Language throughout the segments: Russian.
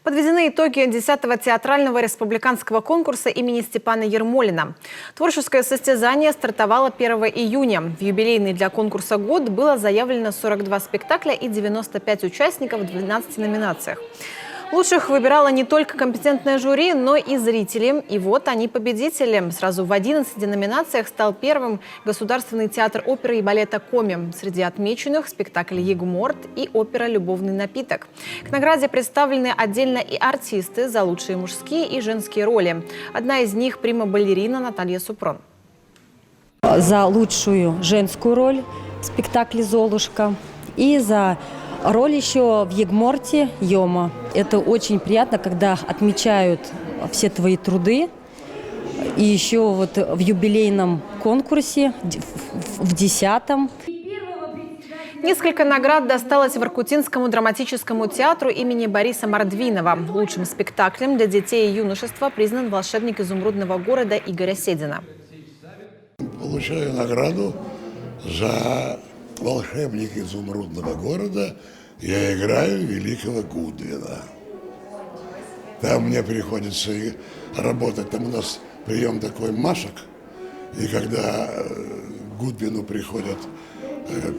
Подведены итоги 10-го театрального республиканского конкурса имени Степана Ермолина. Творческое состязание стартовало 1 июня. В юбилейный для конкурса год было заявлено 42 спектакля и 95 участников в 12 номинациях. Лучших выбирало не только компетентное жюри, но и зрители. И вот они победители. Сразу в 11 номинациях стал первым Государственный театр оперы и балета «Коми». Среди отмеченных спектакль «Егморт» и опера «Любовный напиток». К награде представлены отдельно и артисты за лучшие мужские и женские роли. Одна из них – прима-балерина Наталья Супрун. За лучшую женскую роль в спектакле «Золушка» и за роль еще в «Егморте» Йома. Это очень приятно, когда отмечают все твои труды. И еще вот в юбилейном конкурсе, в 10-м. Несколько наград досталось Воркутинскому драматическому театру имени Бориса Мордвинова. Лучшим спектаклем для детей и юношества признан волшебник изумрудного города Игоря Седина. Получаю награду за «Волшебник изумрудного города». Я играю великого Гудвина. Там мне приходится работать. Там у нас прием такой масок. И когда к Гудвину приходят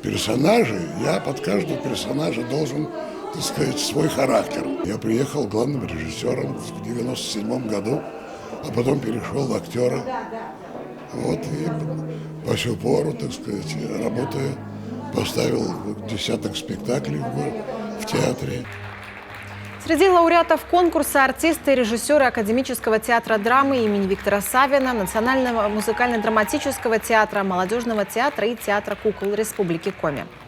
персонажи, я под каждого персонажа должен, так сказать, свой характер. Я приехал главным режиссером в 1997 году, а потом перешел в актера. Вот и по сю пору, так сказать, работаю. Поставил десяток спектаклей в театре. Среди лауреатов конкурса артисты и режиссеры Академического театра драмы имени Виктора Савина, Национального музыкально-драматического театра, Молодежного театра и театра кукол Республики Коми.